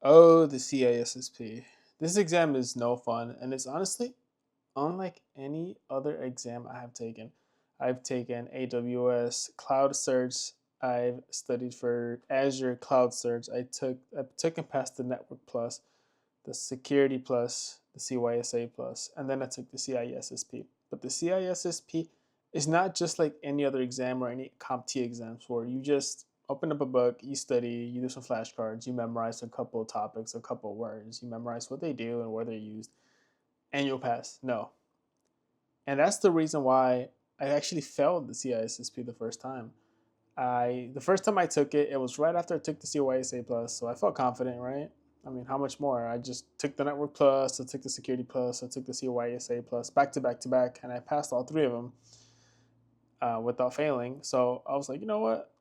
Oh, the CISSP. This exam is no fun, and it's honestly unlike any other exam I have taken. I've taken AWS Cloud Certs. I've studied for Azure Cloud Certs. I took and passed the Network Plus, the Security Plus, the CYSA Plus, and then I took the CISSP. But the CISSP is not just like any other exam or any CompTIA exams where you just open up a book, you study, you do some flashcards, you memorize a couple of topics, a couple of words, you memorize what they do and where they're used, and you'll pass. No. And that's the reason why I actually failed the CISSP the first time. The first time I took it, it was right after I took the CYSA Plus, so I felt confident, right? I mean, how much more? I just took the Network Plus, I took the Security Plus, I took the CYSA Plus, back to back to back, and I passed all three of them without failing. So I was like, you know what?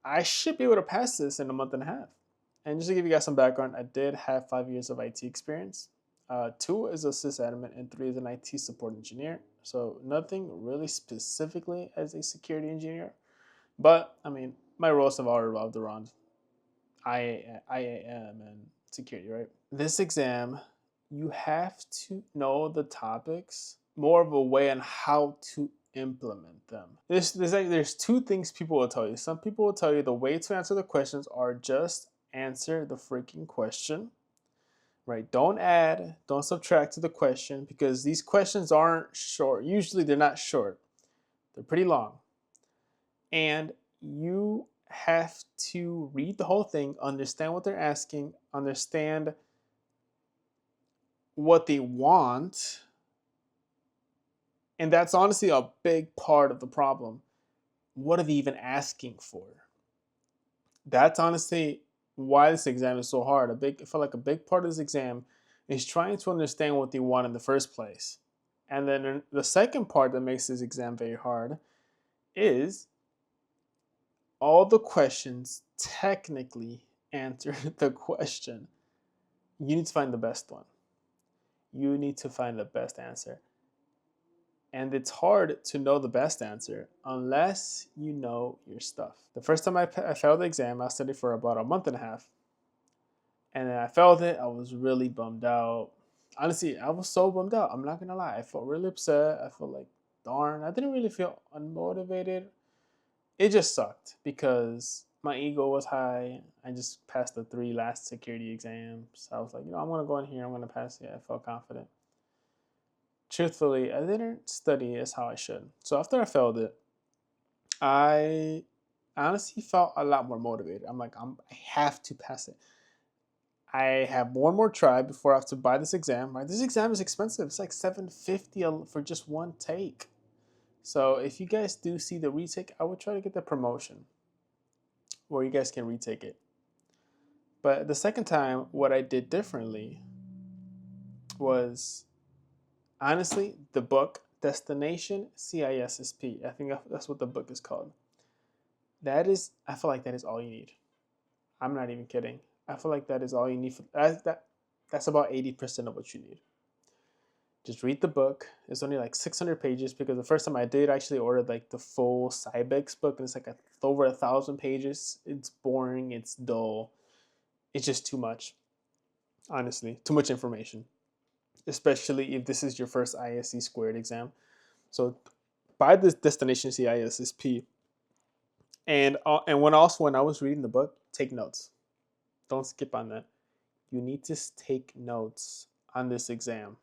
I should be able to pass this in a month and a half. And just to give you guys some background, I did have 5 years of IT experience. Two is a sysadmin, and three is an IT support engineer. So nothing really specifically as a security engineer, but I mean, my roles have all revolved around IAM and security, right? This exam, you have to know the topics more of a way on how to implement them. There's two things people will tell you. Some people will tell you the way to answer the questions are just answer the freaking question, right? Don't add, don't subtract to the question because these questions aren't short. Usually they're not short, they're pretty long. And you have to read the whole thing, understand what they're asking, understand what they want. And that's honestly a big part of the problem. What are they even asking for? That's honestly why this exam is so hard. I feel like a big part of this exam is trying to understand what they want in the first place. And then the second part that makes this exam very hard is all the questions technically answer the question. You need to find the best one. You need to find the best answer. And it's hard to know the best answer unless you know your stuff. The first time I failed the exam, I studied for about a month and a half. And then I failed it. I was really bummed out. Honestly, I was so bummed out. I'm not going to lie. I felt really upset. I felt like, darn, I didn't really feel unmotivated. It just sucked because my ego was high. I just passed the three last security exams. I was like, I'm going to go in here. I'm going to pass it. I felt confident. Truthfully, I didn't study as how I should. So after I failed it, I honestly felt a lot more motivated. I'm like, I have to pass it. I have one more try before I have to buy this exam. Right, this exam is expensive. It's like $750 for just one take. So if you guys do see the retake, I would try to get the promotion where you guys can retake it. But the second time, what I did differently was honestly the book Destination CISSP. I think that's what the book is called. I feel like that is all you need. I'm not even kidding. I feel like that is all you need. That's about 80% of what you need. Just read the book. It's only like 600 pages because the first time I did, I actually ordered like the full Cybex book, and it's like over 1,000 pages. It's boring. It's dull. It's just too much. Honestly, too much information, especially if this is your first ISC squared exam. So buy this Destination CISSP, and when I was reading the book, take notes. Don't skip on that. You need to take notes on this exam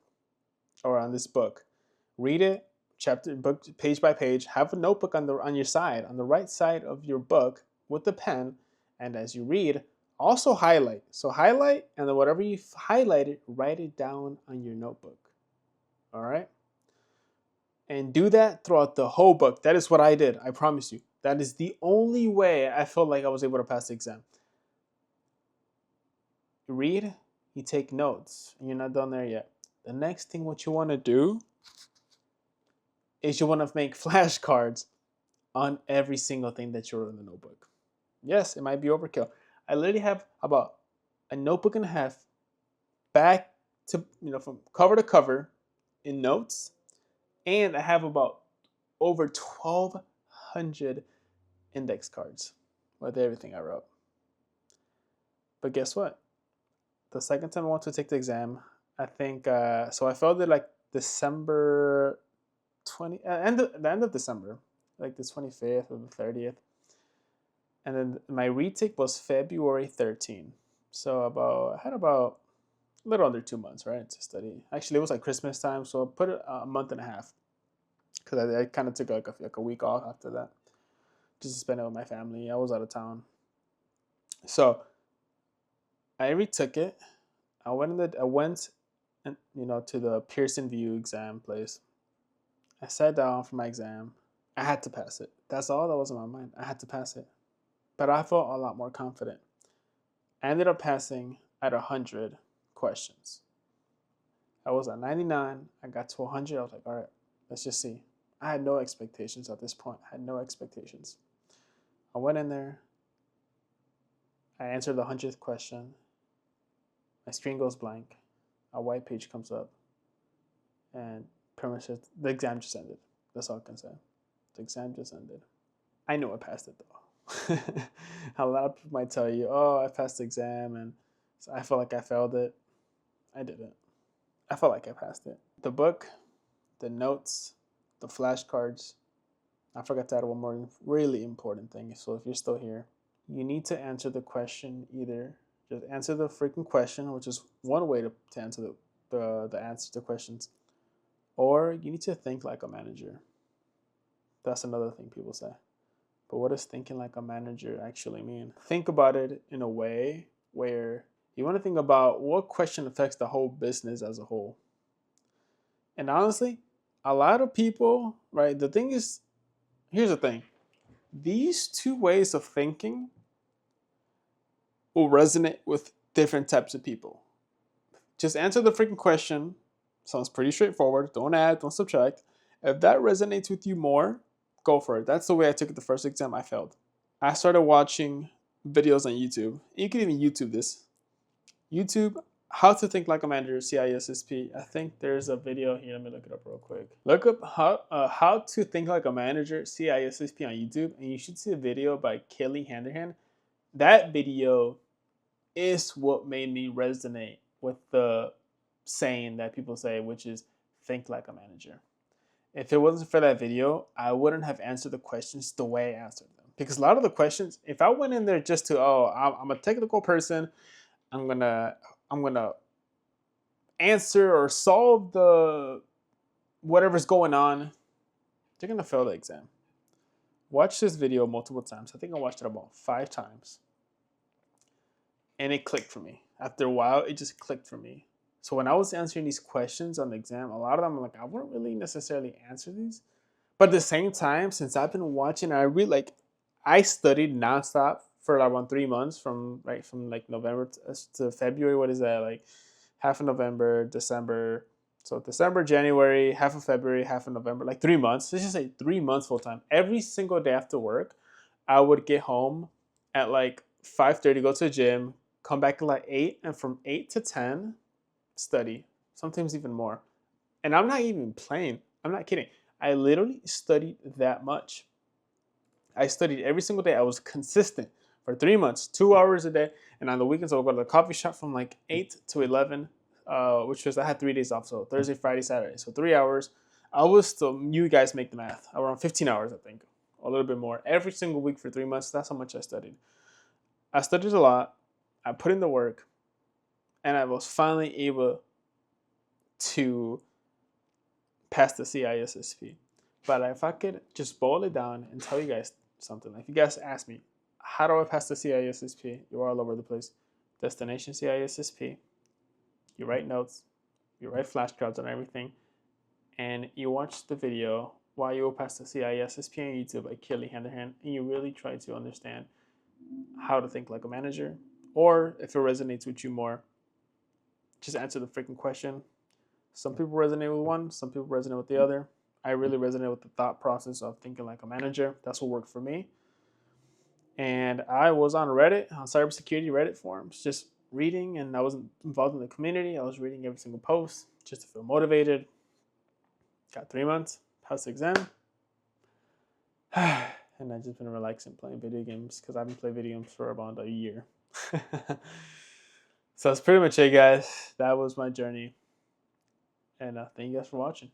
or on this book. Read it book page by page. Have a notebook on your side, on the right side of your book with a pen, and as you read, also highlight. So highlight, and then whatever you highlighted, write it down on your notebook. All right? And do that throughout the whole book. That is what I did. I promise you. That is the only way I felt like I was able to pass the exam. You read, you take notes, and you're not done there yet. The next thing what you want to do is you want to make flashcards on every single thing that you wrote in the notebook. Yes, it might be overkill. I literally have about a notebook and a half back to, from cover to cover in notes, and I have about over 1,200 index cards with everything I wrote. But guess what? the second time I went to take the exam, I think so I failed it like December 20 the end of December, like the 25th or the 30th. And then my retake was February 13. So I had about a little under 2 months, right, to study. Actually, it was like Christmas time, so I put it a month and a half because I kind of took like a week off after that just to spend it with my family. I was out of town. So I retook it. I went and to the Pearson View exam place. I sat down for my exam. I had to pass it. That's all that was in my mind. I had to pass it. But I felt a lot more confident. I ended up passing at 100 questions. I was at 99. I got to 100. I was like, all right, let's just see. I had no expectations at this point. I had no expectations. I went in there. I answered the 100th question. My screen goes blank. A white page comes up. And pretty much the exam just ended. That's all I can say. The exam just ended. I know I passed it though. A lot of people might tell you, oh, I passed the exam and so I felt like I failed it. I didn't. I felt like I passed it. The book, the notes, the flashcards. I forgot to add one more really important thing. So if you're still here, you need to answer the question either. Just answer the freaking question, which is one way to answer the answer to questions. Or you need to think like a manager. That's another thing people say. But what does thinking like a manager actually mean? Think about it in a way where you want to think about what question affects the whole business as a whole. And honestly, a lot of people, right? The thing is, here's the thing. These two ways of thinking will resonate with different types of people. Just answer the freaking question. Sounds pretty straightforward. Don't add, don't subtract. If that resonates with you more, go for it. That's the way I took it the first exam. I failed. I started watching videos on YouTube. You can even YouTube this. YouTube, how to think like a manager, CISSP. I think there's a video here. Let me look it up real quick. Look up how to think like a manager, CISSP on YouTube, and you should see a video by Kelly Handerhan. That video is what made me resonate with the saying that people say, which is think like a manager. If it wasn't for that video, I wouldn't have answered the questions the way I answered them. Because a lot of the questions, if I went in there just to, I'm a technical person, I'm gonna answer or solve the whatever's going on, you're gonna fail the exam. Watch this video multiple times. I think I watched it about 5 times. And it clicked for me. After a while, it just clicked for me. So when I was answering these questions on the exam, a lot of them I'm like, I wouldn't really necessarily answer these. But at the same time, since I've been watching, I studied nonstop for like around 3 months from like November to February. What is that? Like half of November, December. So December, January, half of February, half of November, like 3 months. Let's just say 3 months full time. Every single day after work, I would get home at like 5:30, go to the gym, come back at like 8, and from 8 to 10, study. Sometimes even more. And I'm not even playing. I'm not kidding. I literally studied that much. I studied every single day. I was consistent for 3 months, 2 hours a day. And on the weekends, I would go to the coffee shop from like 8 to 11, which was, I had 3 days off. So Thursday, Friday, Saturday. So 3 hours. I was still, you guys make the math, around 15 hours, I think. A little bit more. Every single week for 3 months. That's how much I studied. I studied a lot. I put in the work. And I was finally able to pass the CISSP. But if I could just boil it down and tell you guys something, if you guys ask me, how do I pass the CISSP? You're all over the place. Destination CISSP. You write notes, you write flashcards on everything, and you watch the video while you will pass the CISSP on YouTube by Kelly Handerhan, and you really try to understand how to think like a manager, or if it resonates with you more, just answer the freaking question. Some people resonate with one, some people resonate with the other. I really resonate with the thought process of thinking like a manager. That's what worked for me. And I was on Reddit, on cybersecurity Reddit forums, just reading, and I was involved in the community. I was reading every single post just to feel motivated. Got 3 months, passed the exam. And I've just been relaxing playing video games because I haven't played video games for about a year. So that's pretty much it, guys. That was my journey. And thank you guys for watching.